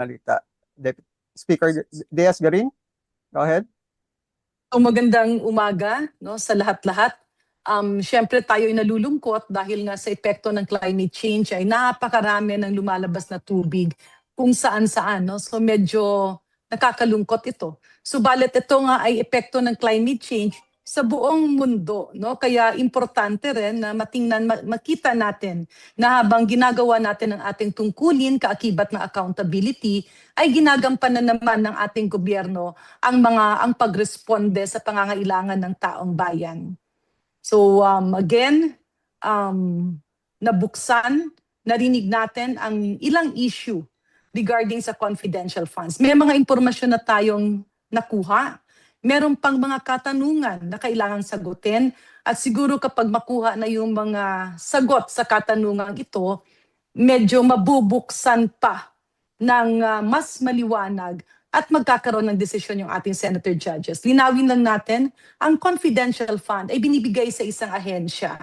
Salita. Speaker Diaz-Garin, go ahead. Magandang umaga, no, sa lahat-lahat. Siyempre tayo ay nalulungkot dahil nga sa epekto ng climate change ay napakarami ng lumalabas na tubig kung saan-saan. No? So medyo nakakalungkot ito. Subalit ito nga ay epekto ng climate change sa buong mundo. No? Kaya importante rin na makita natin na habang ginagawa natin ang ating tungkulin, kaakibat ng accountability, ay ginagampanan naman ng ating gobyerno ang pagresponde sa pangangailangan ng taong bayan. So again, narinig natin ang ilang issue regarding sa confidential funds. May mga impormasyon na tayong nakuha. Meron pang mga katanungan na kailangang sagutin at siguro kapag makuha na yung mga sagot sa katanungan ito, medyo mabubuksan pa ng mas maliwanag at magkakaroon ng desisyon yung ating senator judges. Linawin lang natin, ang confidential fund ay binibigay sa isang ahensya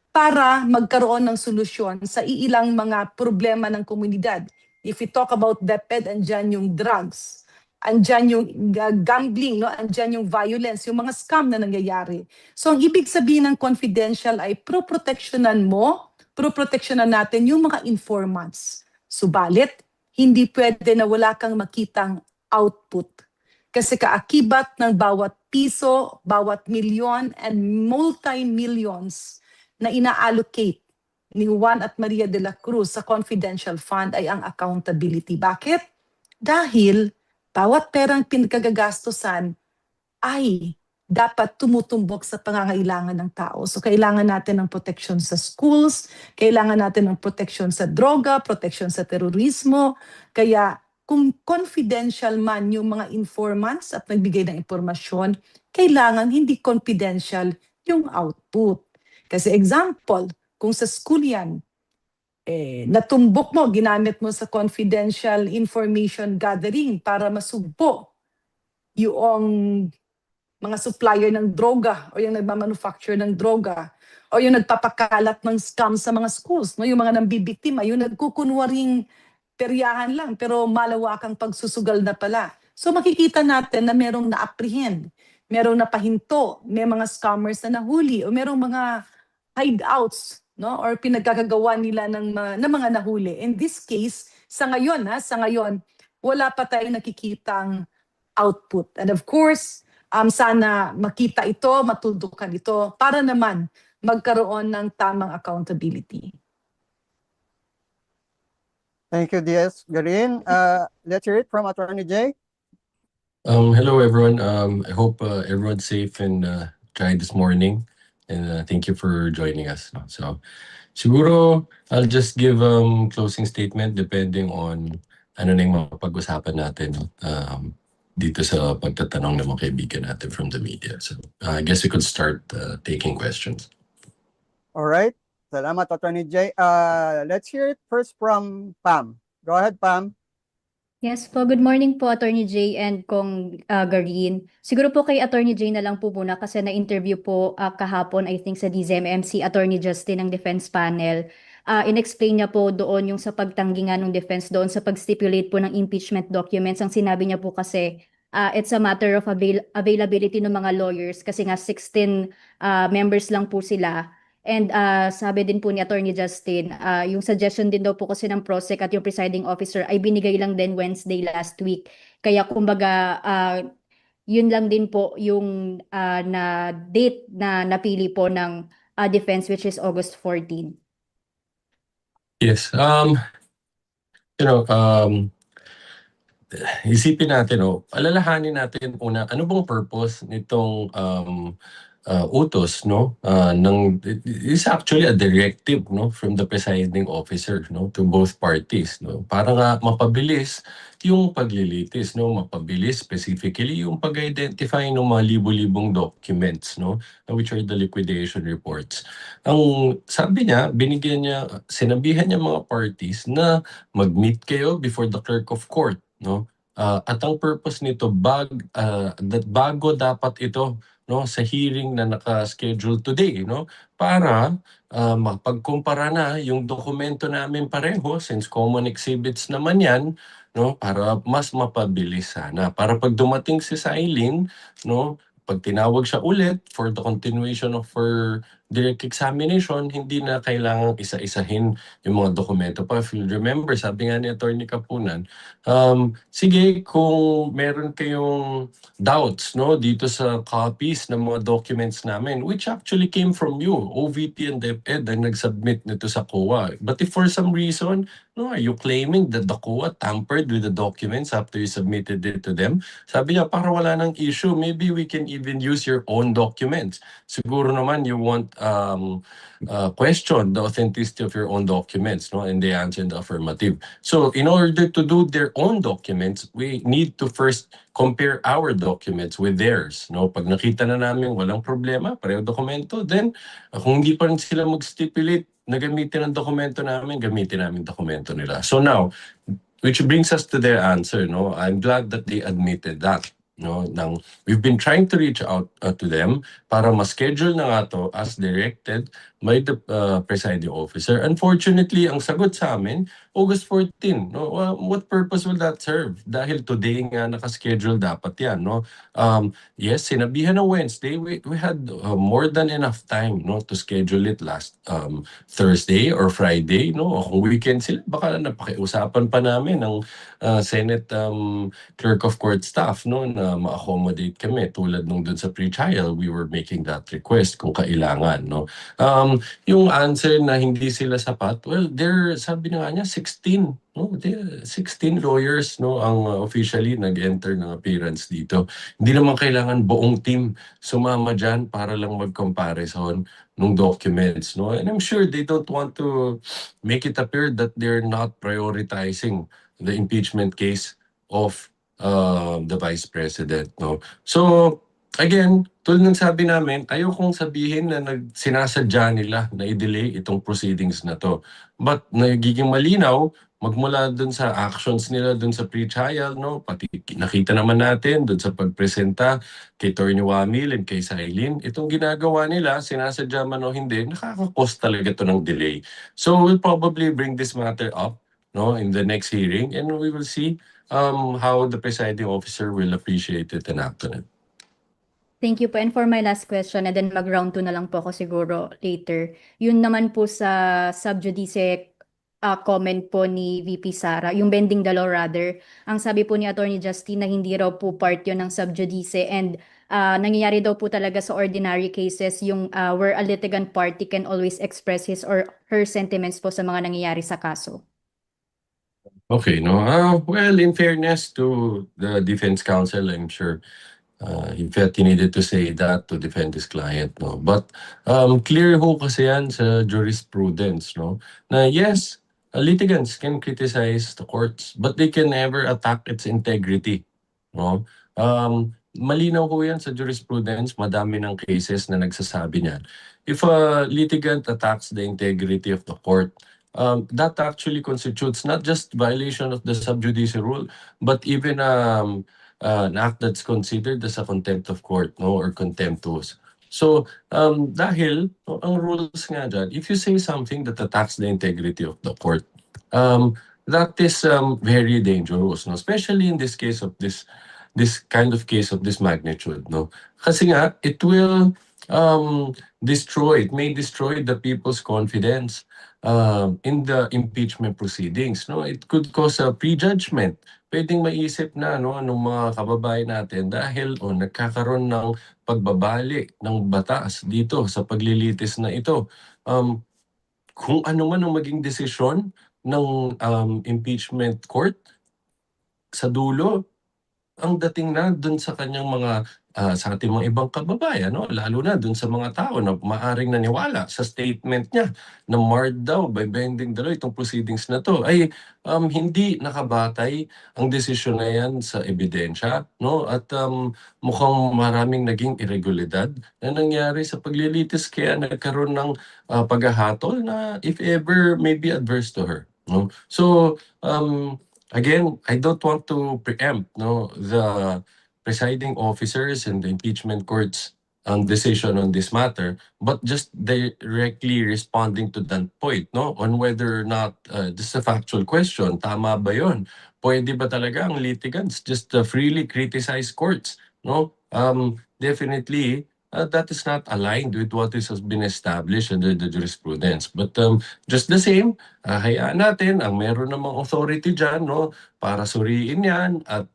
para magkaroon ng solusyon sa iilang mga problema ng komunidad. If we talk about DepEd, andyan yung drugs, andyan yung gambling, no? Andyan yung violence, yung mga scam na nangyayari. So ang ibig sabihin ng confidential ay proprotectionan natin yung mga informants. Subalit, hindi pwede na wala kang makitang output. Kasi kaakibat ng bawat piso, bawat milyon, and multi-millions na ina-allocate ni Juan at Maria de la Cruz sa confidential fund ay ang accountability. Bakit? Dahil bawat perang pinagkagagastusan ay dapat tumutumbok sa pangangailangan ng tao. So kailangan natin ng protection sa schools, kailangan natin ng protection sa droga, protection sa terorismo. Kaya kung confidential man yung mga informants at nagbigay ng impormasyon, kailangan hindi confidential yung output. Kasi example, kung sa school yan, natumbok mo, ginamit mo sa confidential information gathering para masugpo yung mga supplier ng droga o yung nagmamanufacture ng droga o yung nagpapakalat ng scam sa mga schools, no? Yung mga nambibiktima, yung nagkukunwaring peryahan lang pero malawakang pagsusugal na pala. So makikita natin na merong na-apprehend, merong napahinto, may mga scammers na nahuli o merong mga hideouts, no, or pinagkakagawa nila ng mga nahuli. In this case, sa ngayon wala pa tayong nakikitang output. And of course, sana makita ito, matudukan ito para naman magkaroon ng tamang accountability. Thank you, Diaz-Garin. Let's hear it from Attorney Jay. Hello, everyone. I hope everyone's safe and dry this morning. And thank you for joining us. So, siguro, I'll just give closing statement depending on ano na yung mapag-usapan natin dito sa pagtatanong ng mga kaibigan natin from the media. So, I guess we could start taking questions. All right. Salamat, Attorney Jay. Let's hear it first from Pam. Go ahead, Pam. Yes po, good morning po Attorney Jay and Kong Garin. Siguro po kay Attorney Jay na lang po muna kasi na-interview po kahapon I think sa DZMM Attorney Justin ng Defense Panel. In-explain niya po doon yung sa pagtanggi nga ng defense doon sa pag-stipulate po ng impeachment documents. Ang sinabi niya po kasi it's a matter of availability ng mga lawyers kasi nga 16 members lang po sila. And sabi din po ni Attorney Justin, yung suggestion din daw po kasi ng PROSEC at yung presiding officer ay binigay lang din Wednesday last week. Kaya kumbaga, yun lang din po yung na date na napili po ng defense which is August 14. Yes. Isipin natin, alalahanin natin una, ano bang purpose nitong utos, no? It's actually a directive, no, from the presiding officer, no, to both parties, no, para nga mapabilis yung paglilitis, no, mapabilis specifically yung pag-identify ng mga libo-libong documents, no, which are the liquidation reports. Ang sabi niya, sinabihan niya mga parties na mag-meet kayo before the clerk of court, no? At ang purpose nito bago dapat ito, no, sa hearing na naka-schedule today, no, para mapagkumpara na yung dokumento namin pareho since common exhibits naman yan, no, para mas mapabilis sana. Para pag dumating si Silene, no, pag tinawag siya ulit for the continuation of her direct examination, hindi na kailangang isa-isahin yung mga dokumento pa. If you remember, sabi nga ni Attorney Kapunan, sige, kung meron kayong doubts, no, dito sa copies ng mga documents namin, which actually came from you, OVP and DepEd ang nag-submit nito sa COA. But if for some reason, no, are you claiming that the COA tampered with the documents after you submitted it to them? Sabi niya, para wala ng issue, maybe we can even use your own documents. Siguro naman you want question the authenticity of your own documents, no? And they answer in the affirmative. So in order to do their own documents, we need to first compare our documents with theirs, no? Pag nakita na namin walang problema, pareho dokumento, then kung hindi pa rin sila mag-stipulate na gamitin ang dokumento namin, gamitin namin dokumento nila. So now, which brings us to their answer, no? I'm glad that they admitted that. No, nang we've been trying to reach out to them para ma-schedule na nga to as directed by the presiding officer. Unfortunately, ang sagot sa amin, August 14. No, what purpose will that serve? Dahil today nga naka-schedule dapat yan. No, yes, sinabihan na Wednesday, we had more than enough time, no, to schedule it last Thursday or Friday. No, kung weekend sila, baka napakiusapan pa namin ng Senate Clerk of Court staff, no, na ma-accommodate kami tulad nung dun sa pre-trial, we were making that request kung kailangan, no. Yung answer na hindi sila sapat, well, sabi na nga niya 16, no, 16 lawyers, no, ang officially nag-enter ng appearance dito. Hindi naman kailangan buong team sumama dyan para lang mag-comparison ng documents, no. And I'm sure they don't want to make it appear that they're not prioritizing the impeachment case of the Vice President, no. So, again, tulad ng sabi namin, ayaw kong sabihin na sinasadya nila na i-delay itong proceedings na to. But nagiging malinaw, magmula dun sa actions nila dun sa pre-trial, no? Pati nakita naman natin dun sa pagpresenta kay Attorney Wamil and kay Silene, itong ginagawa nila, sinasadya man o hindi, nakaka-cause talaga to ng delay. So we'll probably bring this matter up, no, in the next hearing, and we will see how the presiding officer will appreciate it and act on it. Thank you po. And for my last question, and then mag-round 2 na lang po ako siguro later. Yun naman po sa sub judice comment po ni VP Sara, yung bending the law rather. Ang sabi po ni Attorney Justine na hindi raw po part yun ng sub judice, and nangyayari daw po talaga sa ordinary cases yung where a litigant party can always express his or her sentiments po sa mga nangyayari sa kaso. Okay, no. Well, in fairness to the defense counsel, I'm sure he felt he needed to say that to defend his client, no. But clear ho kasi yan sa jurisprudence, no, na yes, litigants can criticize the courts, but they can never attack its integrity, no. Malinaw ho yan sa jurisprudence, madami ng cases na nagsasabi niyan. If a litigant attacks the integrity of the court, that actually constitutes not just violation of the sub judice rule, but even an act that's considered as a contempt of court, no, or contemptuous. So, dahil ang rules nga dyan, if you say something that attacks the integrity of the court, that is very dangerous, no, especially in this case of this kind of case of this magnitude, no, kasi nga it will it may destroy the people's confidence in the impeachment proceedings, no. It could cause a prejudgment. Pwedeng maisip na, no, ng mga kababayan natin dahil nagkakaroon ng pagbabali ng batas dito sa paglilitis na ito. Kung ano man ang maging desisyon ng impeachment court, sa dulo, ang dating na dun sa kanyang mga sa ating mga ibang kababayan, no, lalo na dun sa mga tao na maaring naniwala sa statement niya na marred daw by bending the law itong proceedings na to, ay hindi nakabatay ang desisyon na yan sa ebidensya, no, at mukhang maraming naging irregularidad na nangyari sa paglilitis, kaya nagkaroon ng paghahatol na if ever may be adverse to her, no. So again, I don't want to preempt, no, the presiding officers and the impeachment court's decision on this matter, but just directly responding to that point, no? On whether or not, this is a factual question, tama ba yun? Pwede ba talaga ang litigants just freely criticize courts, no? Definitely, that is not aligned with what has been established under the jurisprudence. But just the same, hayaan natin ang meron namang authority dyan, no? Para suriin yan at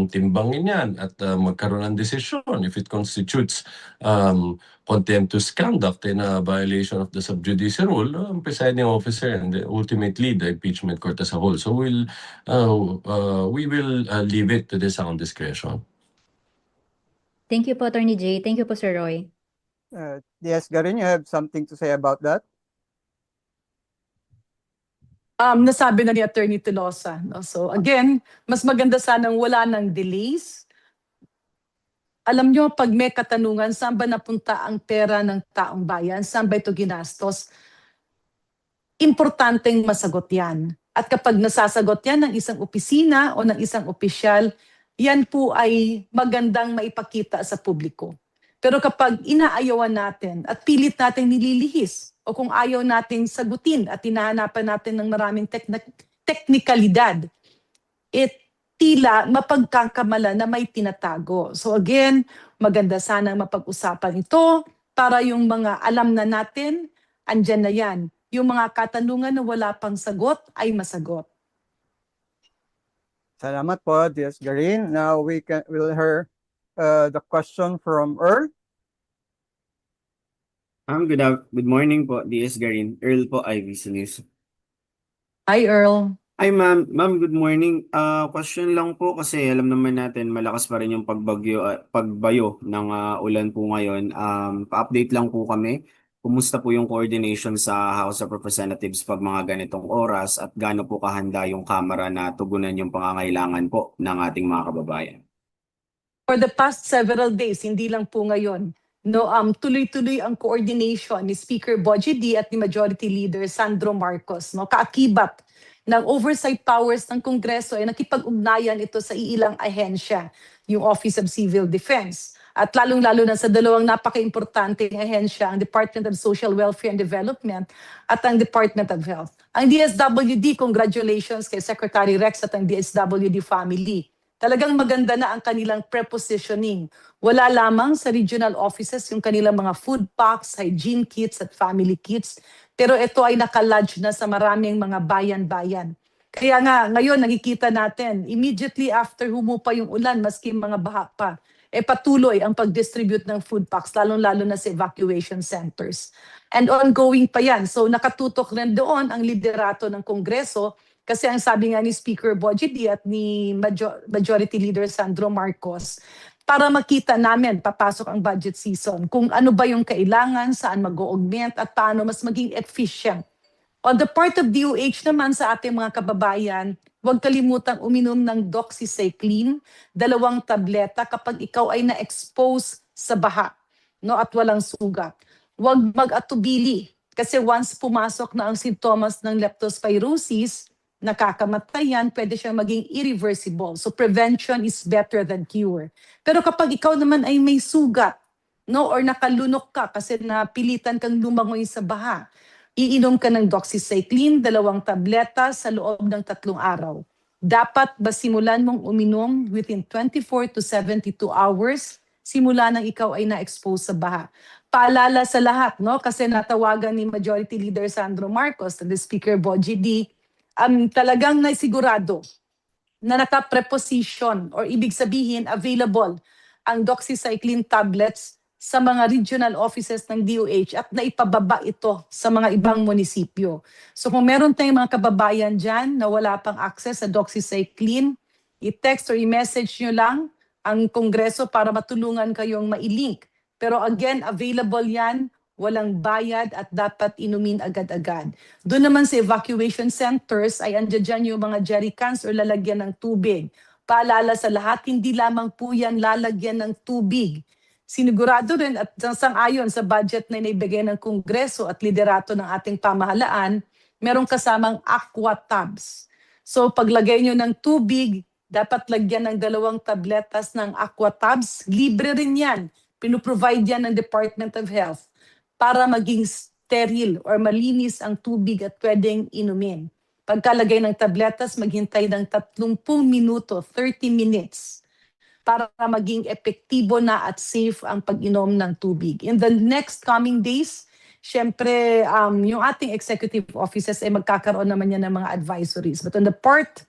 timbangin yan at magkaroon ng desisyon if it constitutes contemptuous conduct in a violation of the sub judice rule, presiding officer and ultimately the impeachment court as a whole. So we will leave it to the sound discretion. Thank you po, Attorney Jay. Thank you po, Sir Roy. Yes, Garin, you have something to say about that? Nasabi na ni Attorney Tolosa. No? So again, mas maganda sanang wala ng delays. Alam nyo, pag may katanungan, saan ba napunta ang pera ng taong bayan? Saan ba ito ginastos? Importanteng masagot yan. At kapag nasasagot yan ng isang opisina o ng isang opisyal, yan po ay magandang maipakita sa publiko. Pero kapag inaayawan natin at pilit natin nililihis o kung ayaw nating sagutin at hinahanapan natin ng maraming teknikalidad, tila mapagkakamala na may tinatago. So again, maganda sanang mapag-usapan ito para yung mga alam na natin, andyan na yan. Yung mga katanungan na wala pang sagot ay masagot. Salamat po, DS Garin. Now we'll hear the question from Earl. Good morning po, DS Garin. Earl po, IBC News. Hi, Earl. Hi, ma'am. Ma'am, good morning. Question lang po kasi alam naman natin malakas pa rin yung pagbayo ng ulan po ngayon. Pa-update lang po kami. Kumusta po yung coordination sa House of Representatives pag mga ganitong oras at gaano po kahanda yung Kamara na tugunan yung pangangailangan po ng ating mga kababayan? For the past several days, hindi lang po ngayon, no, tuloy-tuloy ang coordination ni Speaker Bogie D at ni Majority Leader Sandro Marcos. No, kaakibat ng oversight powers ng Kongreso ay nakipag-ugnayan ito sa iilang ahensya, yung Office of Civil Defense. At lalong-lalo na sa dalawang napaka-importanteng ahensya, ang Department of Social Welfare and Development at ang Department of Health. Ang DSWD, congratulations kay Secretary Rex at ang DSWD family. Talagang maganda na ang kanilang prepositioning. Wala lamang sa regional offices yung kanilang mga food packs, hygiene kits at family kits, pero ito ay nakalodge na sa maraming mga bayan-bayan. Kaya nga, ngayon nakikita natin, immediately after humupa yung ulan, maski mga baha pa, patuloy ang pag-distribute ng food packs, lalong-lalo na sa evacuation centers. And ongoing pa yan. So nakatutok rin doon ang liderato ng Kongreso kasi ang sabi nga ni Speaker Bogie D at ni Majority Leader Sandro Marcos, para makita namin papasok ang budget season, kung ano ba yung kailangan, saan mag-augment at paano mas maging efficient. On the part of DOH naman sa ating mga kababayan, huwag kalimutang uminom ng doxycycline, 2 tableta kapag ikaw ay na-expose sa baha, no, at walang sugat. Huwag mag-atubili kasi once pumasok na ang sintomas ng leptospirosis, nakakamatay yan, pwede siyang maging irreversible. So prevention is better than cure. Pero kapag ikaw naman ay may sugat, no, or nakalunok ka kasi napilitan kang lumangoy sa baha, iinom ka ng doxycycline, 2 tableta sa loob ng 3 araw. Dapat ba simulan mong uminom within 24 to 72 hours simula nang ikaw ay na-expose sa baha? Paalala sa lahat, no? Kasi natawagan ni Majority Leader Sandro Marcos and the Speaker Bogie D, talagang naisigurado na naka-preposition or ibig sabihin available ang doxycycline tablets sa mga regional offices ng DOH at naipababa ito sa mga ibang munisipyo. So kung meron tayong mga kababayan dyan na wala pang access sa doxycycline, i-text or i-message nyo lang ang Kongreso para matulungan kayong mailink. Pero again, available yan, walang bayad at dapat inumin agad-agad. Doon naman sa evacuation centers ay andyan dyan yung mga jerrycans or lalagyan ng tubig. Paalala sa lahat, hindi lamang po yan lalagyan ng tubig. Sinigurado rin at sang-ayon sa budget na inibigay ng Kongreso at liderato ng ating pamahalaan, merong kasamang aqua tubs. So paglagay nyo ng tubig, dapat lagyan ng 2 tabletas ng aqua tubs. Libre rin yan. Pinuprovide yan ng Department of Health para maging sterile or malinis ang tubig at pwedeng inumin. Pagkalagay ng tabletas, maghintay ng 30 minuto, 30 minutes para maging epektibo na at safe ang pag-inom ng tubig. In the next coming days, syempre, yung ating executive offices ay magkakaroon naman yan ng mga advisories. But on the part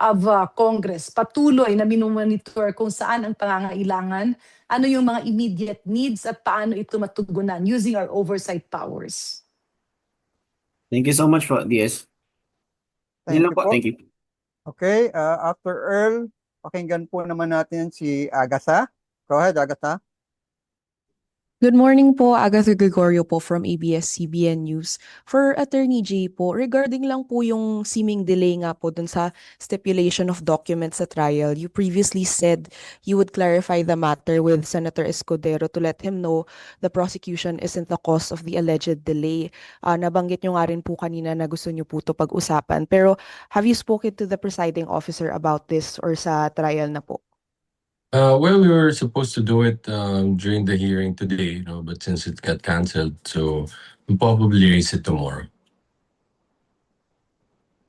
of Congress, patuloy na minumonitor kung saan ang pangangailangan, ano yung mga immediate needs at paano ito matugunan using our oversight powers. Thank you so much po, DS. Thank Yun lang you po. po. Thank you. Okay, after Earl, pakinggan po naman natin si Agatha. Go ahead, Agatha. Good morning po, Agatha Gregorio po from ABS-CBN News. For Attorney J po, regarding lang po yung seeming delay nga po dun sa stipulation of documents sa trial, you previously said you would clarify the matter with Senator Escudero to let him know the prosecution isn't the cause of the alleged delay. Nabanggit nyo nga rin po kanina na gusto nyo po to pag-usapan. Pero have you spoken to the presiding officer about this or sa trial na po? Well, we were supposed to do it during the hearing today, but since it got canceled, so we'll probably raise it tomorrow.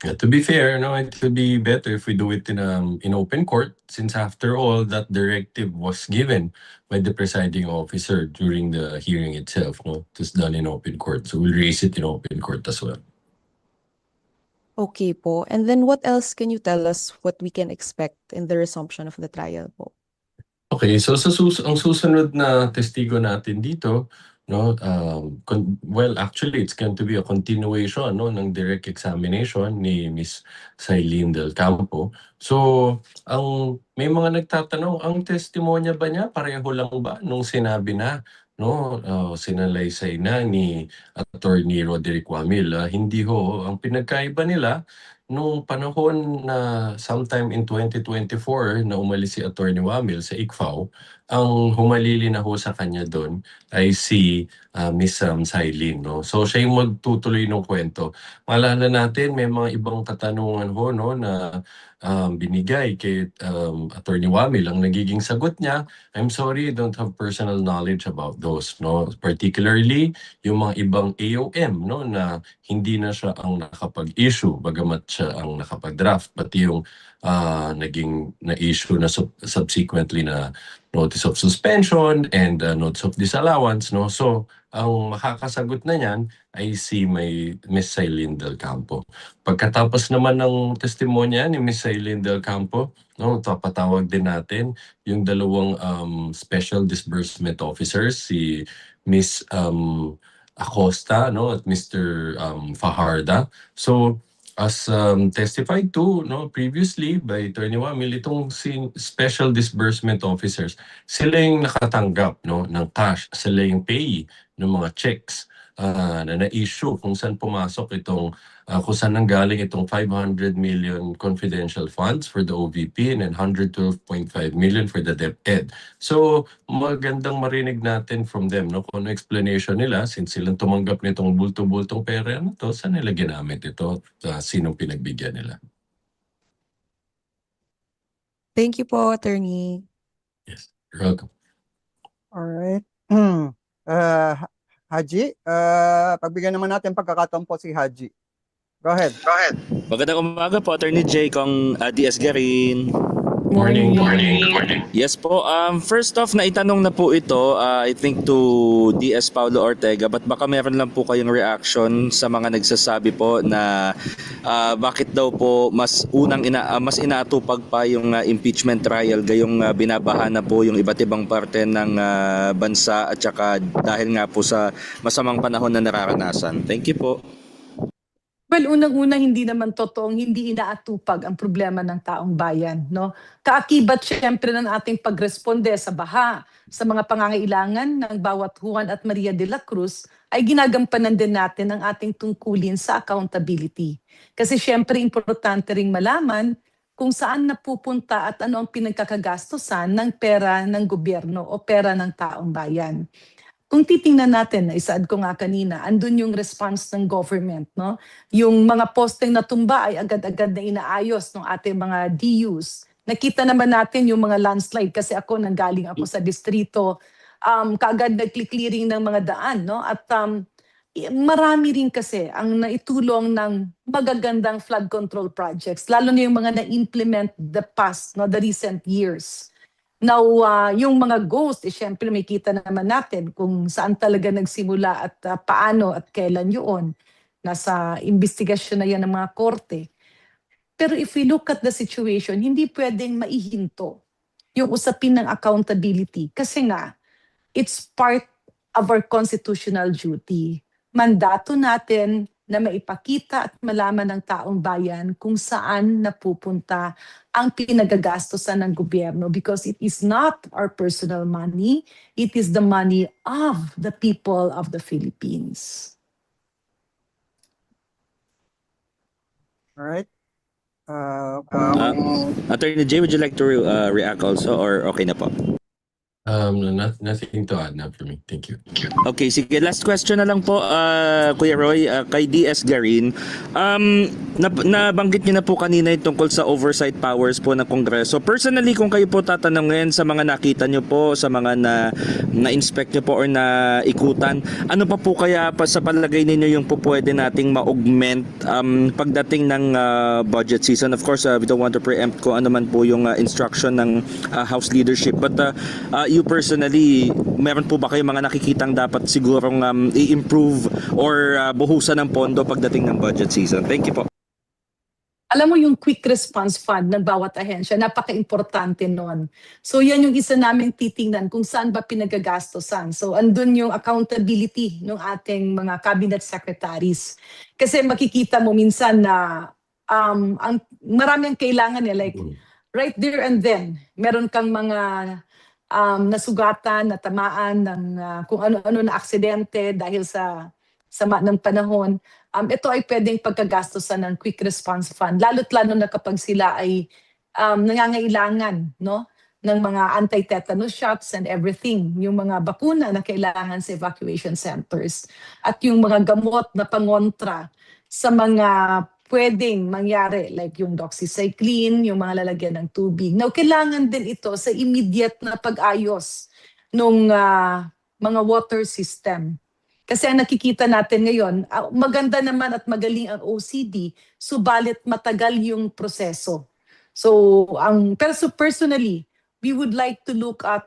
Yeah, to be fair, it would be better if we do it in open court, since after all, that directive was given by the presiding officer during the hearing itself. It was done in open court, so we'll raise it in open court as well. Okay po. And then what else can you tell us what we can expect in the resumption of the trial po? Okay, so ang susunod na testigo natin dito, well, actually, it's going to be a continuation ng direct examination ni Miss Sailin Del Campo. So, may mga nagtatanong, ang testimonya ba niya pareho lang ba nung sinabi na sinalaysay na ni Attorney Roderick Wamil? Hindi ho. Ang pinagkaiba nila, nung panahon na sometime in 2024 na umalis si Attorney Wamil sa ICFAO, ang humalili na ho sa kanya doon ay si Miss Sailin. So siya yung magtutuloy ng kwento. Maalala natin, may mga ibang katanungan ho na binigay kay Attorney Wamil. Ang nagiging sagot niya, I'm sorry, I don't have personal knowledge about those. Particularly, yung mga ibang AOM na hindi na siya ang nakapag-issue, bagamat siya ang nakapag-draft, pati yung naging na-issue na subsequently na notice of suspension and notice of disallowance. So, ang makakasagot na niyan ay si Miss Sailin Del Campo. Pagkatapos naman ng testimonya ni Miss Sailin Del Campo, papatawag din natin yung dalawang special disbursement officers, si Miss Acosta at Mr. Fajarda. So, as testified to previously by Attorney Wamil, itong special disbursement officers, sila yung nakatanggap ng cash, sila yung payee ng mga checks na na-issue kung saan pumasok itong, kung saan nanggaling itong 500 million confidential funds for the OVP and 112.5 million for the DepEd. So, magandang marinig natin from them kung ano explanation nila, since silang tumanggap nitong bulto-bultong pera na to, saan nila ginamit ito, sinong pinagbigyan nila. Thank you po, Attorney. Yes, you're welcome. Alright. Haji, pagbigyan naman natin pagkakataon po si Haji. Go ahead. Magandang umaga po, Attorney J, kong DS Garin. Morning. Yes po, first off, naitanong na po ito, I think to DS Paulo Ortega, but baka meron lang po kayong reaction sa mga nagsasabi po na bakit daw po mas inaatupag pa yung impeachment trial gayong binabaha na po yung iba't ibang parte ng bansa at saka dahil nga po sa masamang panahon na nararanasan. Thank you po. Well, unang-una, hindi naman totoong hindi inaatupag ang problema ng taong bayan. Kaakibat siyempre ng ating pagresponde sa baha, sa mga pangangailangan ng bawat Juan at Maria de la Cruz, ay ginagampanan din natin ang ating tungkulin sa accountability. Kasi siyempre, importante ring malaman kung saan napupunta at ano ang pinagkakagastusan ng pera ng gobyerno o pera ng taong bayan. Kung titingnan natin, isaad ko nga kanina, andun yung response ng government. Yung mga posteng natumba ay agad-agad na inaayos ng ating mga DUs. Nakita naman natin yung mga landslide kasi ako nanggaling ako sa distrito kaagad nag-clearing ng mga daan, no? At marami rin kasi ang naitulong ng magagandang flood control projects, lalo na yung mga na-implement the past, no, the recent years. Now, yung mga ghost, syempre may kita naman natin kung saan talaga nagsimula at paano at kailan yun. Nasa investigasyon na yan ng mga korte. Pero if we look at the situation, hindi pwedeng maihinto yung usapin ng accountability. Kasi nga, it's part of our constitutional duty. Mandato natin na maipakita at malaman ng taong bayan kung saan napupunta ang pinagagastosan ng gobyerno, because it is not our personal money, it is the money of the people of the Philippines. All right. Attorney Jay, would you like to react also or okay na po? Nothing to add na for me. Thank you. Okay, sige. Last question na lang po, Kuya Roy, kay DS Garin. Nabanggit niyo na po kanina yung tungkol sa oversight powers po ng Kongreso. Personally, kung kayo po tatanungin sa mga nakita niyo po, sa mga na-inspect niyo po or na-ikutan, ano pa po kaya pa sa palagay ninyo yung po pwede nating ma-augment pagdating ng budget season? Of course, we don't want to preempt kung ano man po yung instruction ng House leadership. But you personally, meron po ba kayo mga nakikitang dapat sigurong i-improve or buhusan ng pondo pagdating ng budget season? Thank you po. Alam mo yung quick response fund ng bawat ahensya, napaka-importante nun. So yan yung isa naming titingnan kung saan ba pinagagastosan. So andun yung accountability ng ating mga cabinet secretaries. Kasi makikita mo minsan na marami ang kailangan like right there and then, meron kang mga nasugatan, natamaan ng kung ano-ano na aksidente dahil sa sama ng panahon. Ito ay pwedeng pagkagastosan ng quick response fund, lalo't lalo na kapag sila ay nangangailangan, no, ng mga anti-tetanus shots and everything, yung mga bakuna na kailangan sa evacuation centers, at yung mga gamot na pangontra sa mga pwedeng mangyari like yung doxycycline, yung mga lalagyan ng tubig. Now, kailangan din ito sa immediate na pag-ayos ng mga water system. Kasi ang nakikita natin ngayon, maganda naman at magaling ang OCD, subalit matagal yung proseso. So, personally, we would like to look at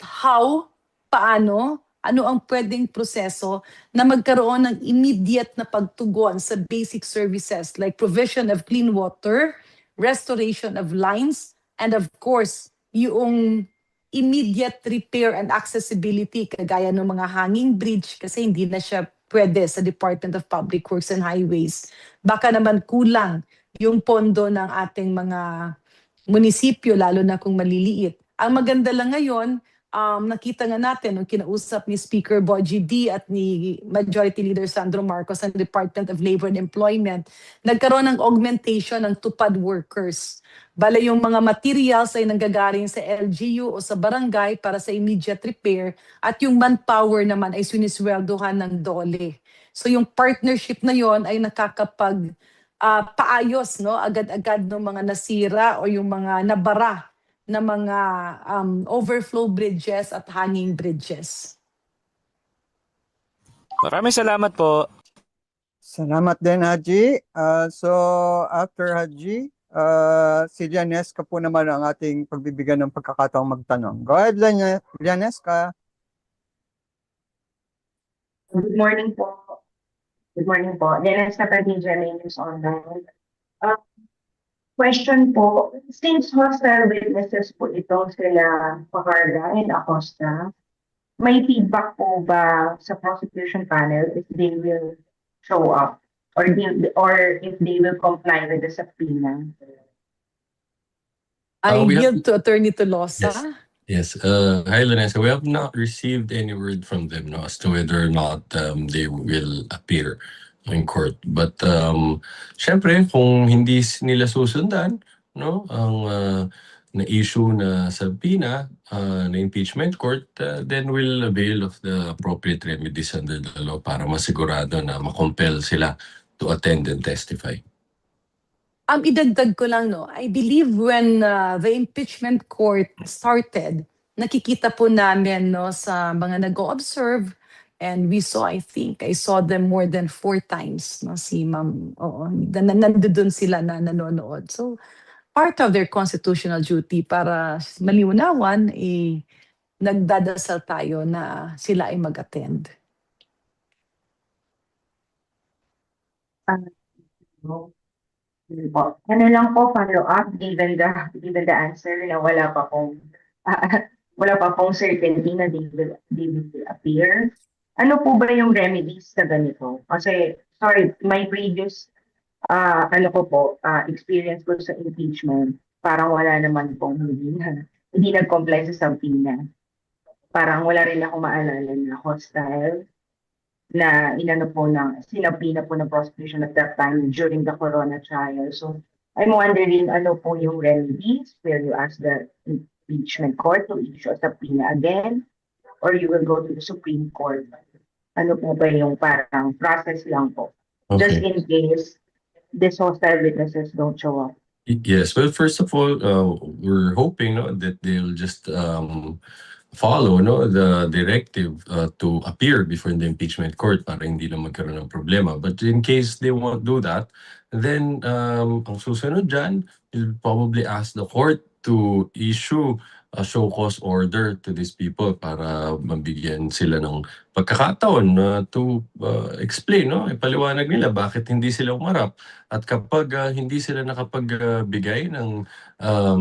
ano ang pwedeng proseso na magkaroon ng immediate na pagtugon sa basic services like provision of clean water, restoration of lines, and of course, yung immediate repair and accessibility kagaya ng mga hanging bridge kasi hindi na siya pwede sa Department of Public Works and Highways. Baka naman kulang yung pondo ng ating mga munisipyo, lalo na kung maliliit. Ang maganda lang ngayon, nakita nga natin nung kinausap ni Speaker Bogie D at ni Majority Leader Sandro Marcos ang Department of Labor and Employment, nagkaroon ng augmentation ng tupad workers. Bale yung mga materials ay nanggagaling sa LGU o sa barangay para sa immediate repair, at yung manpower naman ay sinisweldohan ng DOLE. So yung partnership na yon ay nakakapag paayos, no, agad-agad ng mga nasira o yung mga nabara na mga overflow bridges at hanging bridges. Maraming salamat po. Salamat din, Haji. So, after Haji, si Janesca po naman ang ating pagbibigyan ng pagkakataong magtanong. Go ahead, Janesca. Good morning po. Good morning po. Janesca Padilla, News Online. Question po, since hostile witnesses po ito sila Pacarda and Acosta, may feedback po ba sa prosecution panel if they will show up or if they will comply with the subpoena? I we yield to Attorney Tolosa. Yes. Hi, Lanessa. We have not received any word from them as to whether or not they will appear in court. But syempre, kung hindi nila susundan ang na-issue na subpoena na impeachment court, then we'll avail of the appropriate remedies under the law para masigurado na makompel sila to attend and testify. Idagdag ko lang, I believe when the impeachment court started, nakikita po namin no sa mga nag-o-observe, and we saw, I saw them more than 4 times, no, si ma'am, oo, nandoon sila na nanonood. So, part of their constitutional duty para maliwanawan, nagdadasal tayo na sila ay mag-attend. No. Ano lang po, follow up, given the answer na wala pa pong certainty na they will appear. Ano po ba yung remedies sa ganito? Kasi, sorry, my previous experience ko sa impeachment, parang wala naman pong hindi nag-comply sa subpoena. Parang wala rin ako maalala na hostile na sinabina po ng prosecution at that time during the Corona trial. So, I'm wondering ano po yung remedies? Will you ask the impeachment court to issue a subpoena again? Or you will go to the Supreme Court? Ano po ba yung parang process lang po? Just Okay. in case these hostile witnesses don't show up. Yes. Well, first of all, we're hoping that they'll just follow the directive to appear before the impeachment court para hindi na magkaroon ng problema. But in case they won't do that, then ang susunod dyan, you'll probably ask the court to issue a show cause order to these people para mabigyan sila ng pagkakataon to explain, ipaliwanag nila bakit hindi sila umarap. At kapag hindi sila nakapagbigay ng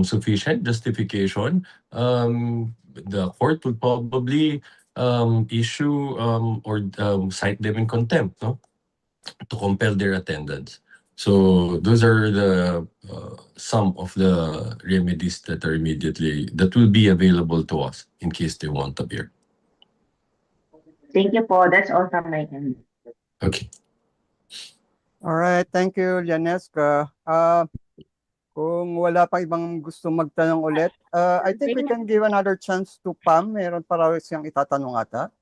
sufficient justification, the court would probably issue or cite them in contempt, to compel their attendance. So those are the some of the remedies that will be available to us in case they want to appear. Thank you po. That's all from my end. Okay. All right, thank you, Janeska. Kung wala pa ibang gusto magtanong ulit, I think we can give another chance to Pam. Meron pa raw siyang itatanong ata.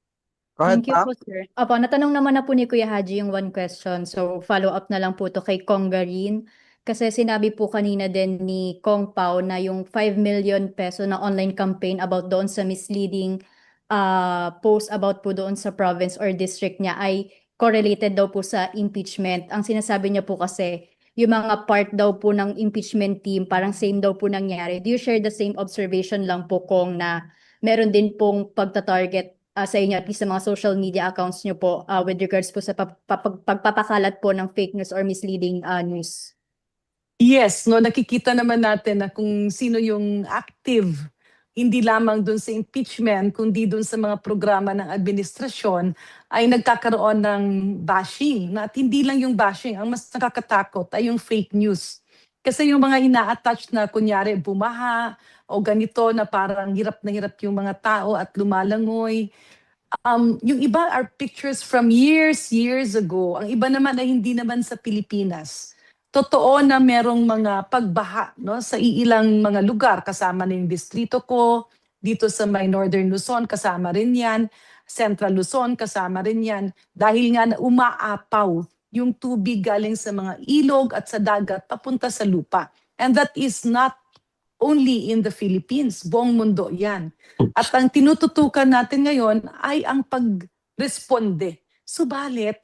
Go ahead, Thank you Pam. po, sir. Opo, natanong naman na po ni Kuya Haji yung one question. So, follow up na lang po to kay Kong Garin. Kasi sinabi po kanina din ni Kong Pao na yung 5 million peso na online campaign about doon sa misleading post about po doon sa province or district niya ay correlated daw po sa impeachment. Ang sinasabi niya po kasi, yung mga part daw po ng impeachment team, parang same daw po nangyari. Do you share the same observation lang po, Kong, na meron din pong pagta-target sa inyo, at least sa mga social media accounts nyo po with regards po sa pagpapakalat po ng fake news or misleading news? Yes, nakikita naman natin na kung sino yung active, hindi lamang dun sa impeachment, kundi dun sa mga programa ng administrasyon, ay nagkakaroon ng bashing. At hindi lang yung bashing, ang mas nakakatakot ay yung fake news. Kasi yung mga ina-attach na kunyari bumaha o ganito na parang hirap na hirap yung mga tao at lumalangoy. Yung iba are pictures from years ago. Ang iba naman ay hindi naman sa Pilipinas. Totoo na merong mga pagbaha sa iilang mga lugar. Kasama na yung distrito ko, dito sa may Northern Luzon, kasama rin yan. Central Luzon, kasama rin yan. Dahil nga na umaapaw yung tubig galing sa mga ilog at sa dagat papunta sa lupa. And that is not only in the Philippines, buong mundo yan. At ang tinututukan natin ngayon ay ang pagresponde. Subalit,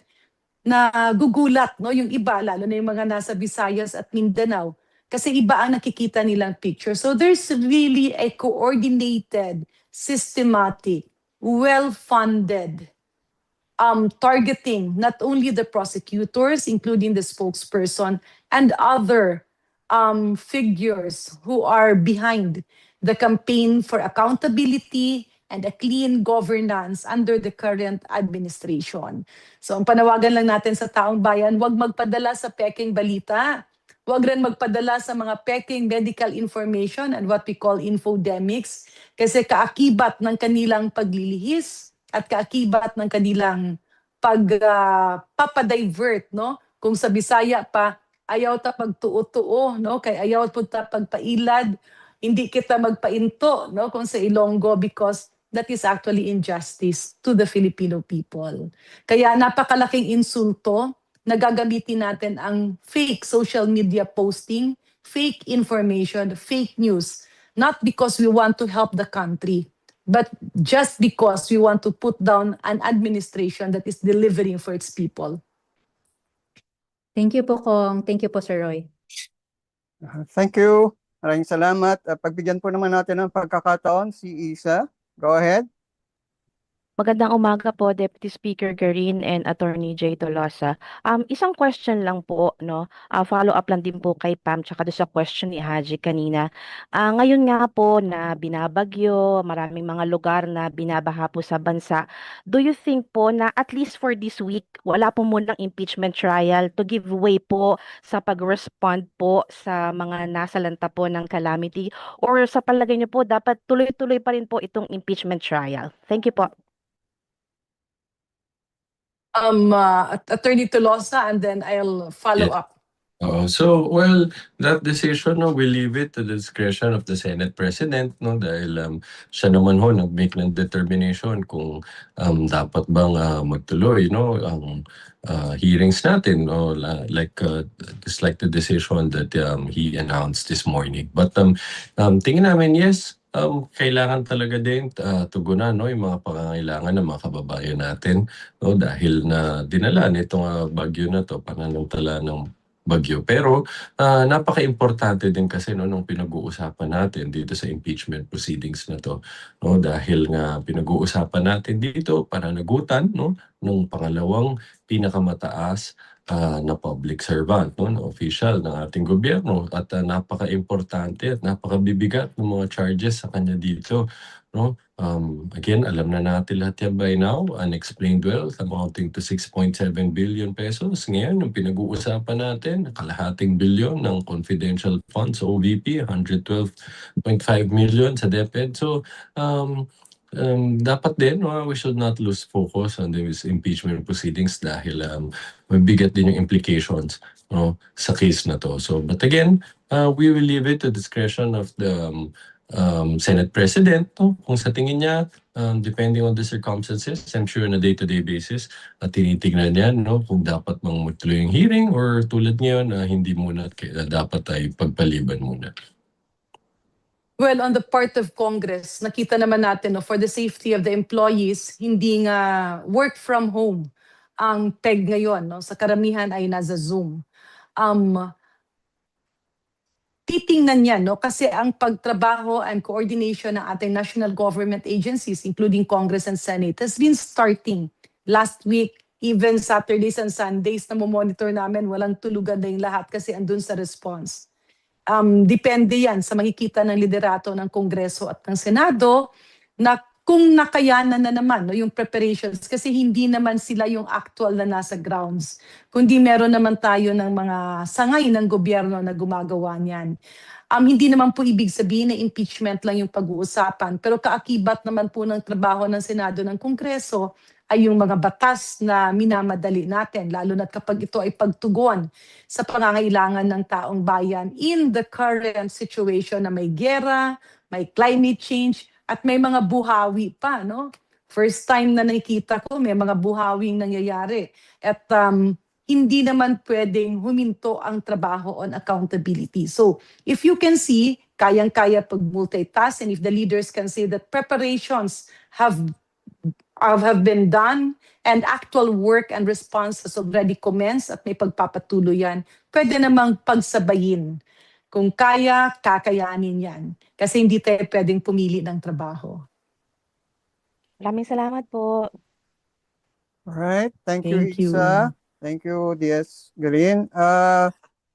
nagugulat yung iba, lalo na yung mga nasa Visayas at Mindanao, kasi iba ang nakikita nilang picture. So there's really a coordinated, systematic, well-funded targeting not only the prosecutors, including the spokesperson, and other figures who are behind the campaign for accountability and a clean governance under the current administration. So ang panawagan lang natin sa taong bayan, huwag magpadala sa peking balita. Huwag rin magpadala sa mga peking medical information and what we call infodemics, kasi kaakibat ng kanilang paglilihis at kaakibat ng kanilang papadivert, Kung sa Bisaya pa, ayaw ta pagtuo-tuo, kay ayaw po ta pagpailad, hindi kita magpainto, kung sa Ilonggo, because that is actually injustice to the Filipino people. Kaya napakalaking insulto na gagamitin natin ang fake social media posting, fake information, fake news, not because we want to help the country, but just because we want to put down an administration that is delivering for its people. Thank you po, Kong. Thank you po, Sir Roy. Thank you. Maraming salamat. Pagbigyan po naman natin ng pagkakataon si Isa. Go ahead. Magandang umaga po, Deputy Speaker Garin and Attorney Jay Tolosa. Isang question lang po, no? Follow up lang din po kay Pam tsaka doon sa question ni Haji kanina. Ngayon nga po na binabagyo, maraming mga lugar na binabaha po sa bansa. Do you think po na at least for this week, wala po munang impeachment trial to give way po sa pag-respond po sa mga nasalanta po ng calamity? Or sa palagay niyo po, dapat tuloy-tuloy pa rin po itong impeachment trial? Thank you po. Attorney Tolosa, and then I'll follow Yeah. up. Well, that decision, no, we leave it to the discretion of the Senate President, no, dahil siya naman ho nag-make ng determination kung dapat bang magtuloy, no, ang hearings natin, no, just like the decision that he announced this morning. But tingin namin, yes, kailangan talaga din tugunan, no, yung mga pangangailangan ng mga kababayan natin, no, dahil na dinala nitong bagyo na to, pananamantala ng bagyo. Pero napaka-importante din kasi, no, nung pinag-uusapan natin dito sa impeachment proceedings na to, no, dahil nga pinag-uusapan natin dito pananagutan, no, ng pangalawang pinakamataas na public servant, no, na official ng ating gobyerno, at napaka-importante at napakabibigat ng mga charges sa kanya dito, no. Again, alam na natin lahat yan by now, unexplained wealth amounting to 6.7 billion pesos. Ngayon, yung pinag-uusapan natin, kalahating bilyon ng confidential funds, OVP, 112.5 million sa DepEd. So, dapat din, we should not lose focus on these impeachment proceedings dahil mabigat din yung implications, no, sa case na to. So, but again, we will leave it to discretion of the Senate President, no? Kung sa tingin niya, depending on the circumstances, I'm sure on a day-to-day basis, tinitignan niya, no, kung dapat mang magtuloy yung hearing or tulad ngayon, hindi muna, dapat ay pagpaliban muna. Well, on the part of Congress, nakita naman natin, no, for the safety of the employees, hindi nga work from home ang PEG ngayon, no? Sa karamihan ay nasa Zoom. Titingnan yan, no? Kasi ang pagtrabaho and coordination ng ating national government agencies, including Congress and Senate, has been starting last week, even Saturdays and Sundays na monitor namin, walang tulugan na yung lahat kasi andun sa response. Depende yan sa makikita ng liderato ng Kongreso at ng Senado na kung nakayanan na naman, no, yung preparations, kasi hindi naman sila yung actual na nasa grounds, kundi meron naman tayo ng mga sangay ng gobyerno na gumagawa niyan. Hindi naman po ibig sabihin na impeachment lang yung pag-uusapan, pero kaakibat naman po ng trabaho ng Senado ng Kongreso ay yung mga batas na minamadali natin, lalo na kapag ito ay pagtugon sa pangangailangan ng taong bayan in the current situation na may giyera, may climate change, at may mga buhawi pa, no? First time na nakikita ko, may mga buhawing nangyayari. At hindi naman pwedeng huminto ang trabaho on accountability. So, if you can see, kayang-kaya pag-multitask, and if the leaders can say that preparations have been done and actual work and response has already commenced at may pagpapatuloy yan, pwede namang pagsabayin. Kung kaya, kakayanin yan. Kasi hindi tayo pwedeng pumili ng trabaho. Maraming salamat po. Alright, thank you, Thank you. Isa. Thank you, DS Green.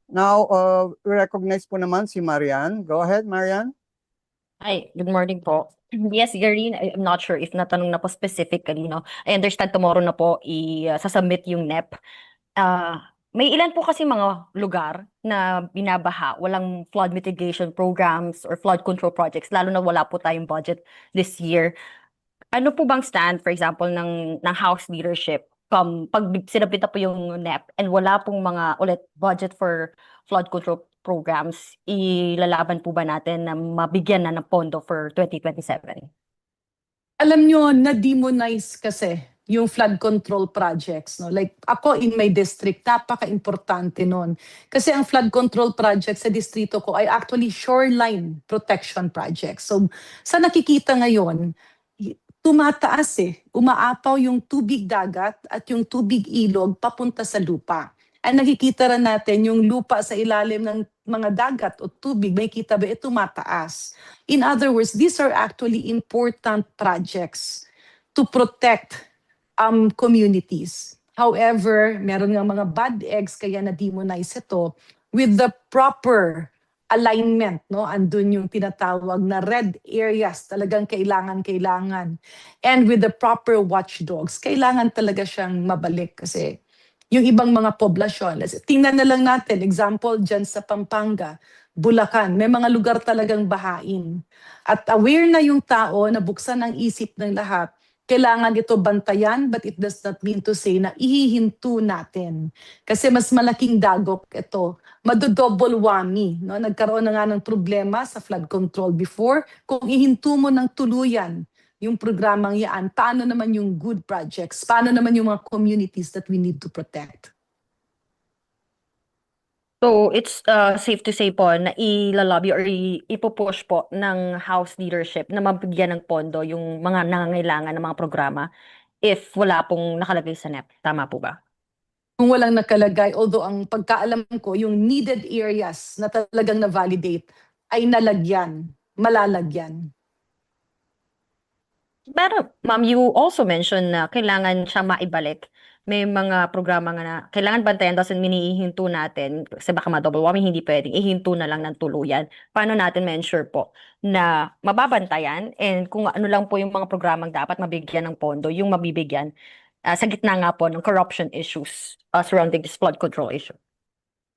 Now, we recognize po naman si Marian. Go ahead, Marian. Hi, good morning po. Yes, Garin, I'm not sure if natanong na po specifically, no? I understand tomorrow na po i-submit yung NEP. May ilan po kasi mga lugar na binabaha, walang flood mitigation programs or flood control projects, lalo na wala po tayong budget this year. Ano po bang stand, for example, ng House leadership pag sinabit na po yung NEP and wala pong mga ulit budget for flood control programs, ilalaban po ba natin na mabigyan na ng pondo for 2027? Alam nyo, na-demonize kasi yung flood control projects, no? Like ako in my district, napaka-importante nun. Kasi ang flood control projects sa distrito ko ay actually shoreline protection projects. So sa nakikita ngayon, tumataas umaapaw yung tubig dagat at yung tubig ilog papunta sa lupa. Ang nakikita rin natin yung lupa sa ilalim ng mga dagat o tubig, may kita ba tumataas. In other words, these are actually important projects to protect communities. However, meron nga mga bad eggs kaya na-demonize ito with the proper alignment, no? Andun yung tinatawag na red areas, talagang kailangan. And with the proper watchdogs, kailangan talaga siyang mabalik kasi yung ibang mga poblasyon, tingnan na lang natin, example dyan sa Pampanga, Bulacan, may mga lugar talagang bahain. At aware na yung tao na buksan ang isip ng lahat, kailangan ito bantayan, but it does not mean to say na ihihinto natin. Kasi mas malaking dagok ito. Madodouble whammy. No? Nagkaroon na nga ng problema sa flood control before. Kung ihinto mo ng tuluyan yung programang yan, paano naman yung good projects? Paano naman yung mga communities that we need to protect? So, it's safe to say po na ilalobby or ipupush po ng House leadership na mabigyan ng pondo yung mga nangangailangan ng mga programa if wala pong nakalagay sa NEP. Tama po ba? Kung walang nakalagay, although ang pagkaalam ko, yung needed areas na talagang na-validate ay nalagyan, malalagyan. Pero, ma'am, you also mentioned na kailangan siya maibalik. May mga programa nga na kailangan bantayan, doesn't mean ihinto natin. Kasi baka ma-double whammy, hindi pwedeng ihinto na lang ng tuluyan. Paano natin ma-ensure po na mababantayan and kung ano lang po yung mga programang dapat mabigyan ng pondo, yung mabibigyan sa gitna nga po ng corruption issues surrounding this flood control issue?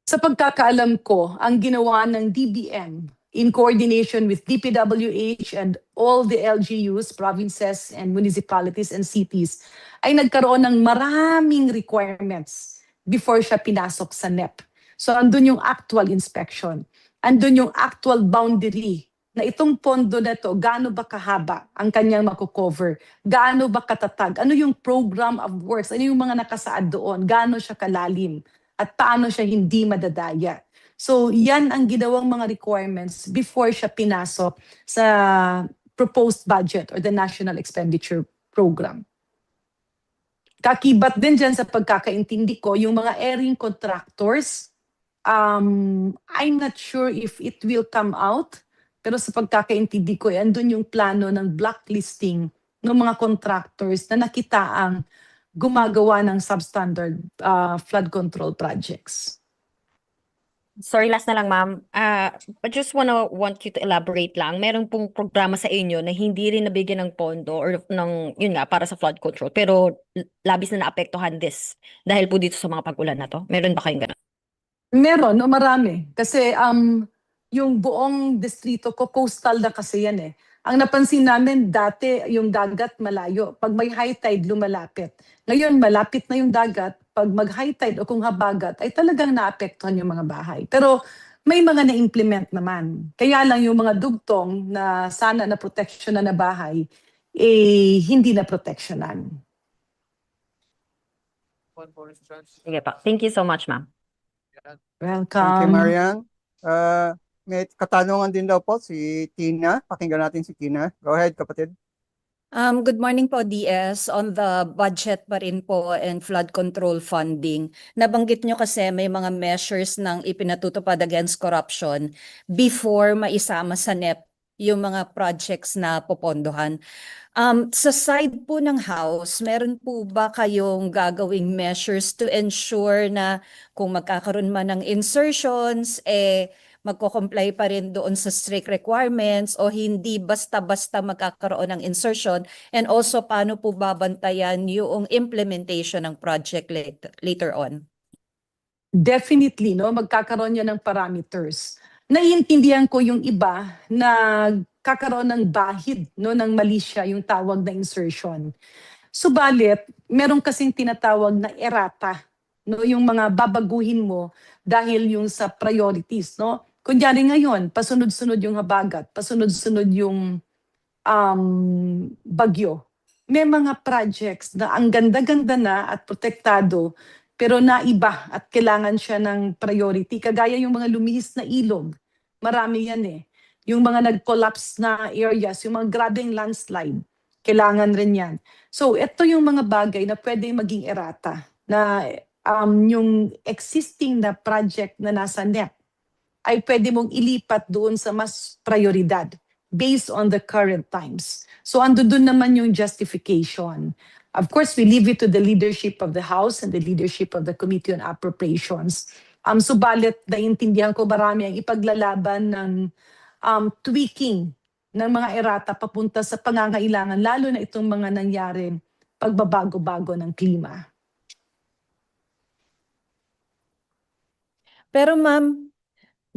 Sa pagkakaalam ko, ang ginawa ng DBM in coordination with DPWH and all the LGUs, provinces and municipalities and cities, ay nagkaroon ng maraming requirements before siya pinasok sa NEP. So andun yung actual inspection, andun yung actual boundary na itong pondo na to, gaano ba kahaba ang kanyang makukover, gaano ba katatag, ano yung program of works, ano yung mga nakasaad doon, gaano siya kalalim, at paano siya hindi madadaya. So yan ang ginawang mga requirements before siya pinasok sa proposed budget or the National Expenditure Program. Kakibat din dyan sa pagkakaintindi ko, yung mga airing contractors, I'm not sure if it will come out, pero sa pagkakaintindi ko, andun yung plano ng blacklisting ng mga contractors na nakitaang gumagawa ng substandard flood control projects. Sorry, last na lang, ma'am. I just want you to elaborate lang. Meron pong programa sa inyo na hindi rin nabigyan ng pondo or yun nga, para sa flood control. Pero labis na naapektuhan this dahil po dito sa mga pag-ulan na to. Meron ba kayong gano'n? Meron, no, marami. Kasi yung buong distrito ko, coastal na kasi yan eh. Ang napansin namin, dati yung dagat malayo. Pag may high tide, lumalapit. Ngayon, malapit na yung dagat. Pag mag-high tide o kung habagat, ay talagang naapektuhan yung mga bahay. Pero may mga na-implement naman. Kaya lang yung mga dugtong na sana na proteksyonan na bahay, hindi na proteksyonan. Sige pa. Thank you so much, ma'am. Welcome. Thank you, Marian. May katanungan din daw po si Tina. Pakinggan natin si Tina. Go ahead, kapatid. Good morning po, DS. On the budget pa rin po and flood control funding, nabanggit nyo kasi may mga measures ng ipinatutupad against corruption before maisama sa NEP yung mga projects na popondohan. Sa side po ng House, meron po ba kayong gagawing measures to ensure na kung magkakaroon man ng insertions, magko-comply pa rin doon sa strict requirements o hindi basta-basta magkakaroon ng insertion, and also paano po babantayan yung implementation ng project later on? Definitely, no, magkakaroon yan ng parameters. Naiintindihan ko yung iba na kakaroon ng bahid, no, ng mali siya yung tawag na insertion. Subalit, meron kasing tinatawag na errata, no, yung mga babaguhin mo dahil yung sa priorities, no. Kunyari ngayon, pasunod-sunod yung habagat, pasunod-sunod yung bagyo. May mga projects na ang ganda-ganda na at protektado, pero naiba at kailangan siya ng priority. Kagaya yung mga lumihis na ilog, marami yan eh. Yung mga nag-collapse na areas, yung mga grabing landslide, Kailangan rin yan. So ito yung mga bagay na pwedeng maging errata na yung existing na project na nasa NEP ay pwede mong ilipat doon sa mas prioridad based on the current times. So ando doon naman yung justification. Of course, we leave it to the leadership of the House and the leadership of the Committee on Appropriations. Subalit, naiintindihan ko marami ang ipaglalaban ng tweaking ng mga errata papunta sa pangangailangan, lalo na itong mga nangyaring pagbabago-bago ng klima. Pero ma'am,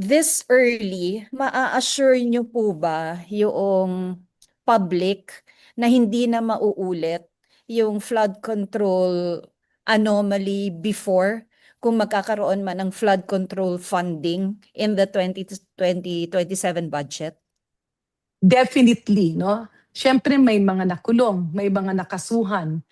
this early, maa-assure niyo po ba yung public na hindi na mauulit yung flood control anomaly before kung magkakaroon man ng flood control funding in the 2027 budget? Definitely, no? Siyempre may mga nakulong, may mga nakasuhan.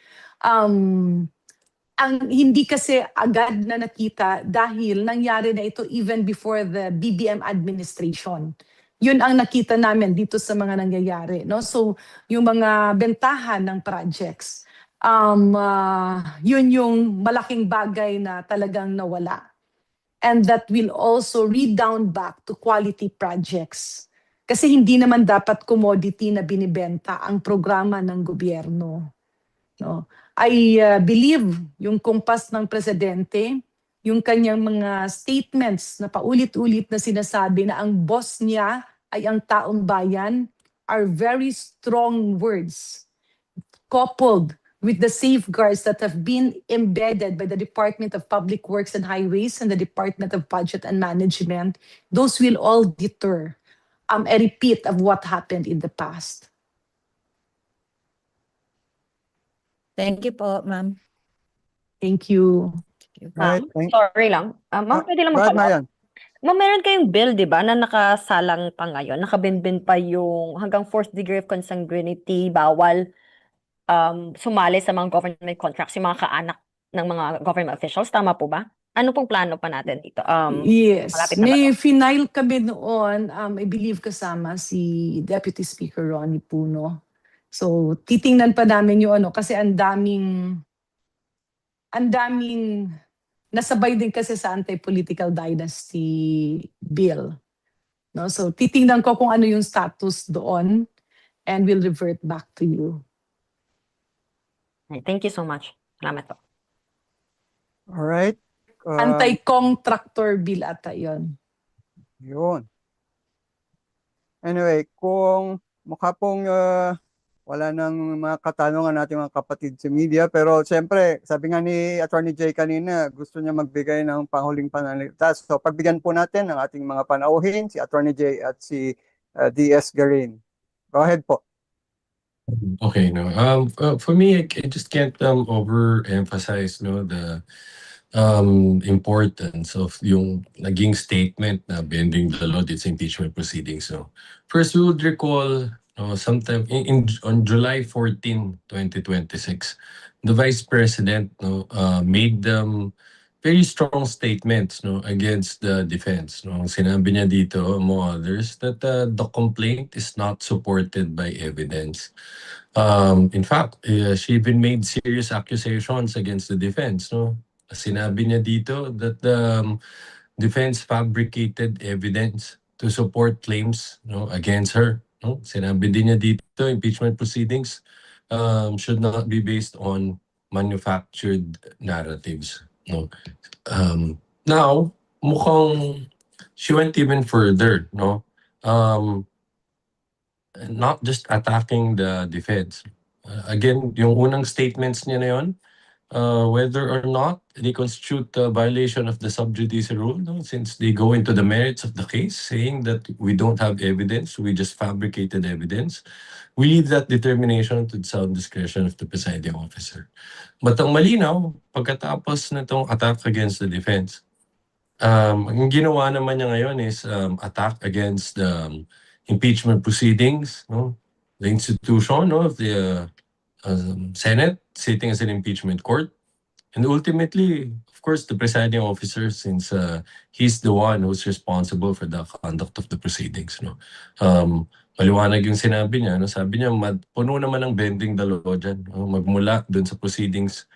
Ang hindi kasi agad na nakita dahil nangyari na ito even before the BBM administration. Yun ang nakita namin dito sa mga nangyayari, no? So, yung mga bentahan ng projects, yun yung malaking bagay na talagang nawala. And that will also redound back to quality projects. Kasi hindi naman dapat commodity na binibenta ang programa ng gobyerno. No? I believe yung kumpas ng presidente, yung kanyang mga statements na paulit-ulit na sinasabi na ang boss niya ay ang taong bayan are very strong words coupled with the safeguards that have been embedded by the Department of Public Works and Highways and the Department of Budget and Management. Those will all deter a repeat of what happened in the past. Thank you po, ma'am. Thank you. Right, Ma'am, sorry lang. Ma'am, pwede lang Go ahead, mag-follow up? Mayan. Ma'am, meron kayong bill, di ba, na nakasalang pa ngayon, nakabinbin pa yung hanggang 4th degree of consanguinity, bawal sumali sa mga government contracts, yung mga kaanak ng mga government officials. Tama po ba? Ano pong plano pa natin dito? Yes, malapit na ba may to? final kami noon, I believe kasama si Deputy Speaker Ronnie Puno. So, titingnan pa namin yung ano, kasi ang daming nasabay din kasi sa anti-political dynasty bill. No? So, titingnan ko kung ano yung status doon and we'll revert back to you. Thank you so much. Salamat po. All right. Anti-contractor bill ata yun. Yun. Anyway, kung mukha pong wala nang mga katanungan natin mga kapatid sa media, pero siyempre, sabi nga ni Attorney Jay kanina, gusto niya magbigay ng panghuling pananalita. So pagbigyan po natin ang ating mga panauhin, si Attorney Jay at si DS Garin. Go ahead po. Okay, no. For me, I just can't overemphasize the importance of yung naging statement na bending the law dito sa impeachment proceedings. So, first, we would recall sometime on July 14, 2026, the Vice President made very strong statements against the defense. Sinabi niya dito, among others, that the complaint is not supported by evidence. In fact, she even made serious accusations against the defense. Sinabi niya dito that the defense fabricated evidence to support claims against her. Sinabi din niya dito, impeachment proceedings should not be based on manufactured narratives. Now, mukhang she went even further, not just attacking the defense. Again, yung unang statements niya na yun, whether or not they constitute a violation of the sub judice rule, since they go into the merits of the case, saying that we don't have evidence, we just fabricated evidence, we leave that determination to the sound discretion of the presiding officer. But ang malinaw, pagkatapos na itong attack against the defense, ang ginawa naman niya ngayon is attack against the impeachment proceedings, the institution of the Senate sitting as an impeachment court, And ultimately, of course, the presiding officer, since he's the one who's responsible for the conduct of the proceedings, no? Maliwanag yung sinabi niya, no? Sabi niya, puno naman ng bending the law dyan, no? Magmula dun sa proceedings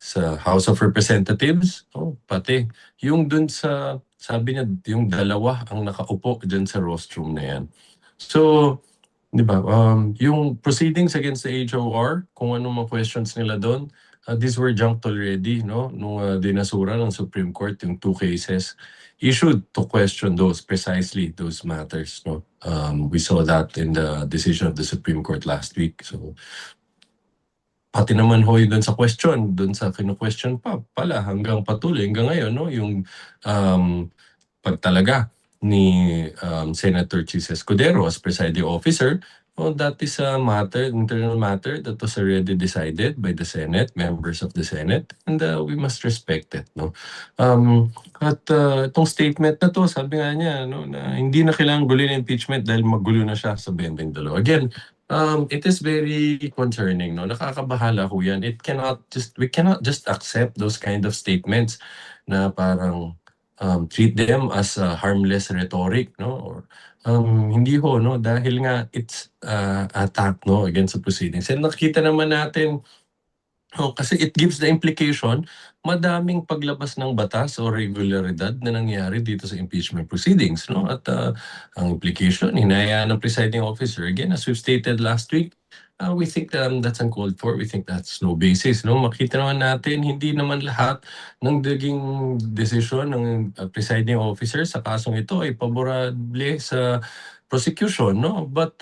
sa House of Representatives, pati yung dun sa, sabi niya, yung dalawa ang nakaupo dyan sa rostrum na yan. So, di ba, yung proceedings against the HOR, kung anong mga questions nila doon, these were junked already, no? Nung dinasura ng Supreme Court yung 2 cases issued to question precisely those matters, no? We saw that in the decision of the Supreme Court last week. So, pati naman hoy doon sa question, doon sa kino-question pala hanggang patuloy hanggang ngayon, no? Yung pagtalaga ni Senator Chis Escudero as presiding officer, that is a matter, internal matter that was already decided by the Senate, members of the Senate, and we must respect it, no? At itong statement na to, sabi nga niya, no, na hindi na kailangang guluhin ng impeachment dahil magulo na siya sa bending the law. Again, it is very concerning, no? Nakakabahala ho yan. We cannot just accept those kind of statements na parang treat them as harmless rhetoric, no? Or hindi ho, no? Dahil nga it's attack, no, against the proceedings. And nakita naman natin, kasi it gives the implication, madaming paglabas ng batas o regularidad na nangyari dito sa impeachment proceedings, no? At ang implication, hinayaan ng presiding officer, again, as we've stated last week, we think that's uncalled for. We think that's no basis, no? Makita naman natin, hindi naman lahat ng naging desisyon ng presiding officer sa kasong ito ay paborable sa prosecution, no? But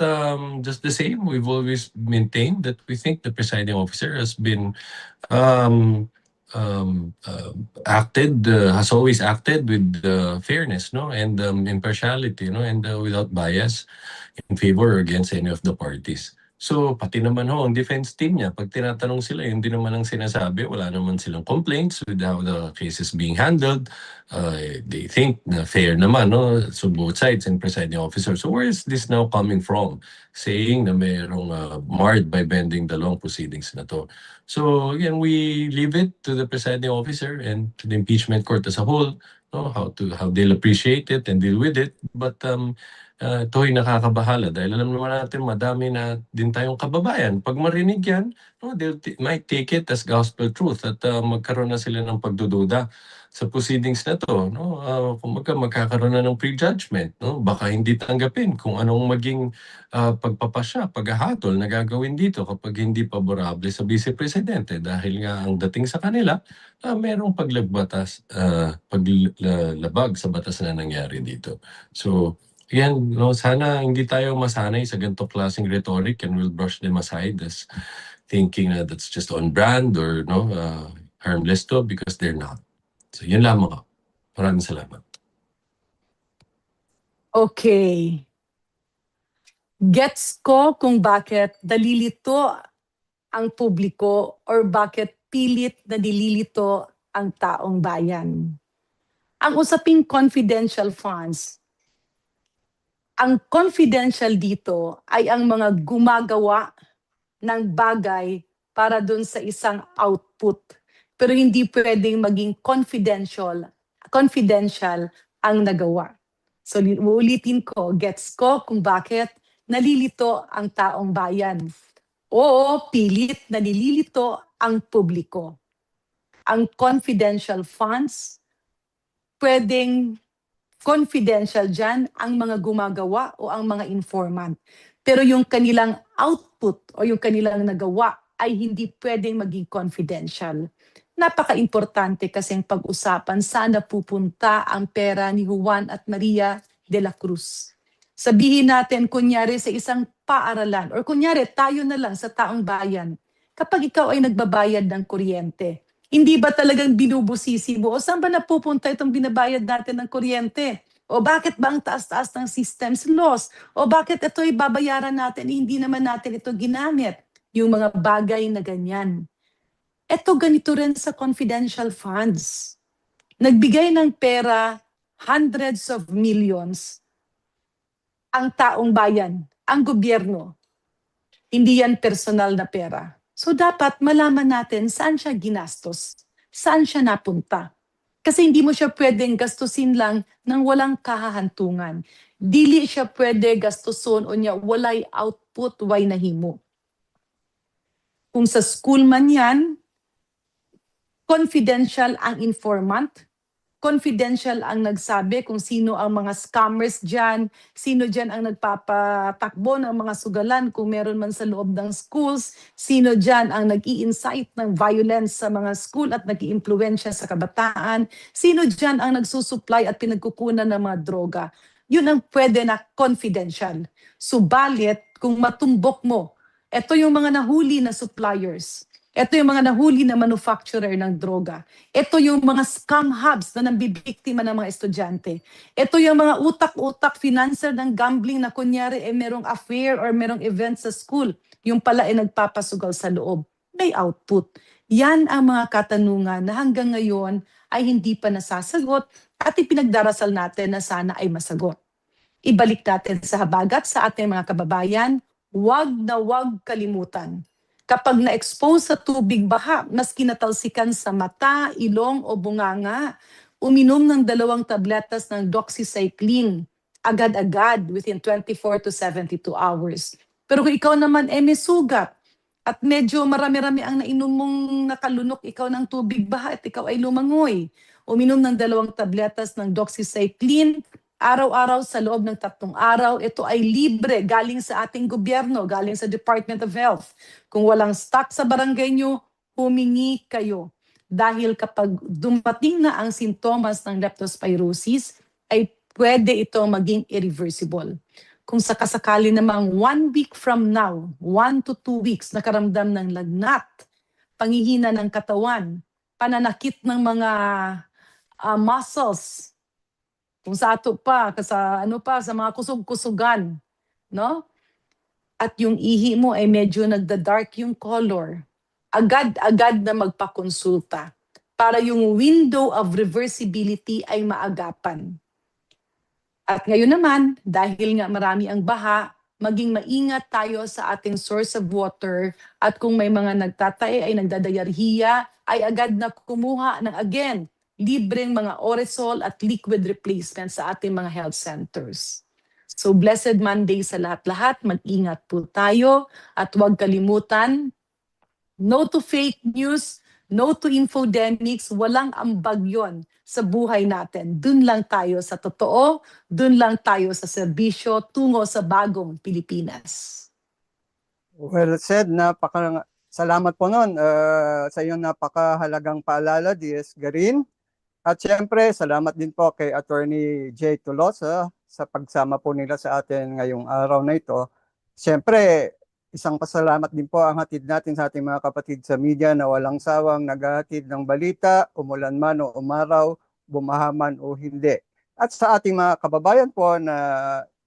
just the same, we've always maintained that we think the presiding officer has been has always acted with fairness, no, and impartiality, no, and without bias in favor or against any of the parties. So, pati naman ang defense team niya, pag tinatanong sila, yun din naman ang sinasabi, wala naman silang complaints with how the case is being handled. They think na fair naman, no? So, both sides and presiding officer. So, where is this now coming from? Saying na mayroong marred by bending the law proceedings na to. So, again, we leave it to the presiding officer and to the impeachment court as a whole, no? How they'll appreciate it and deal with it. But, ito'y nakakabahala dahil alam naman natin madami na din tayong kababayan. Pag marinig yan, no, might take it as gospel truth at magkaroon na sila ng pagdududa sa proceedings na to. No? Kumbaga magkakaroon na ng prejudgment. No? Baka hindi tanggapin kung anong maging pagpapasya, paghahatol na gagawin dito kapag hindi paborable sa Vice Presidente dahil nga ang dating sa kanila, merong paglabag sa batas na nangyari dito. So, again, no, sana hindi tayo masanay sa ganitong klaseng rhetoric and we'll brush them aside as thinking na that's just on brand or no harmless to because they're not. So yun lamang ako. Maraming salamat. Okay. Gets ko kung bakit nalilito ang publiko or bakit pilit na nililito ang taong bayan. Ang usaping confidential funds, ang confidential dito ay ang mga gumagawa ng bagay para dun sa isang output. Pero hindi pwedeng maging confidential ang nagawa. So uulitin ko, gets ko kung bakit nalilito ang taong bayan. O pilit na nililito ang publiko. Ang confidential funds, pwedeng confidential dyan ang mga gumagawa o ang mga informant. Pero yung kanilang output o yung kanilang nagawa ay hindi pwedeng maging confidential. Napaka-importante kasing pag-usapan saan pupunta ang pera ni Juan at Maria de la Cruz. Sabihin natin kunyari sa isang paaralan or kunyari tayo na lang sa taong bayan, kapag ikaw ay nagbabayad ng kuryente, hindi ba talagang binubusisi mo? O saan ba napupunta itong binabayad natin ng kuryente? O bakit ba ang taas-taas ng systems loss? O bakit ito'y babayaran natin? Hindi naman natin ito ginamit. Yung mga bagay na ganyan. Ito ganito rin sa confidential funds. Nagbigay ng pera, hundreds of millions, ang taong bayan, ang gobyerno. Hindi yan personal na pera. So dapat malaman natin saan siya ginastos. saan siya napunta. Kasi hindi mo siya pwedeng gastusin lang ng walang kahahantungan. Dili siya pwede gastuson o niya walay output, way nahimo. Kung sa school man yan, confidential ang informant, confidential ang nagsabi kung sino ang mga scammers dyan, sino dyan ang nagpapatakbo ng mga sugalan kung meron man sa loob ng schools, sino dyan ang nag-i-incite ng violence sa mga school at nag-i-impluwensya sa kabataan, sino dyan ang nagsusupply at pinagkukunan ng mga droga. Yun ang pwede na confidential. Subalit, kung matumbok mo, ito yung mga nahuli na suppliers, ito yung mga nahuli na manufacturer ng droga. Ito yung mga scam hubs na nambibiktima ng mga estudyante. Ito yung mga utak-utak financer ng gambling na kunyari merong affair or merong event sa school. Yung pala nagpapasugal sa loob. May output. Yan ang mga katanungan na hanggang ngayon ay hindi pa nasasagot at ipinagdarasal natin na sana ay masagot. Ibalik natin sa habagat sa ating mga kababayan, wag na wag kalimutan. Kapag na-expose sa tubig baha, mas kinatalsikan sa mata, ilong o bunganga, uminom ng 2 tabletas ng doxycycline agad-agad within 24 to 72 hours. Pero kung ikaw naman may sugat at medyo marami-rami ang nainom mong nakalunok ikaw ng tubig baha at ikaw ay lumangoy, uminom ng 2 tabletas ng doxycycline araw-araw sa loob ng 3 araw. Ito ay libre galing sa ating gobyerno, galing sa Department of Health. Kung walang stock sa barangay nyo, humingi kayo. Dahil kapag dumating na ang sintomas ng leptospirosis, ay pwede ito maging irreversible. Kung sakasakali namang 1 week from now, 1 to 2 weeks, nakaramdam ng lagnat, panghihina ng katawan, pananakit ng mga muscles, kung sa ato pa, sa mga kusog-kusugan, no? At yung ihi mo ay medyo nagda-dark yung color, agad-agad na magpakonsulta para yung window of reversibility ay maagapan. At ngayon naman, dahil nga marami ang baha, maging maingat tayo sa ating source of water at kung may mga nagtatae ay nagdadayarhiya, ay agad na kumuha ng libreng mga Oresol at liquid replacement sa ating mga health centers. So blessed Monday sa lahat-lahat, mag-ingat po tayo at huwag kalimutan, no to fake news, no to infodemics, walang ambag yon sa buhay natin. Dun lang tayo sa totoo, dun lang tayo sa serbisyo tungo sa bagong Pilipinas. Well said, salamat po nun sa iyong napakahalagang paalala, DS Garin. At syempre, salamat din po kay Attorney J. Tolosa sa pagsama po nila sa atin ngayong araw na ito. Syempre, isang pasalamat din po ang hatid natin sa ating mga kapatid sa media na walang sawang naghahatid ng balita, umulan man o umaraw, bumahaman o hindi. At sa ating mga kababayan po na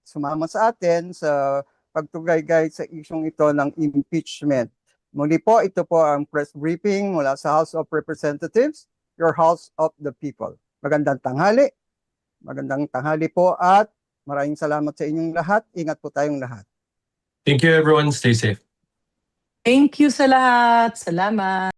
sumama sa atin sa pagtugaygay sa isyong ito ng impeachment. Muli po, ito po ang press briefing mula sa House of Representatives, your House of the People. Magandang tanghali po at maraming salamat sa inyong lahat. Ingat po tayong lahat. Thank you everyone. Stay safe. Thank you sa lahat. Salamat.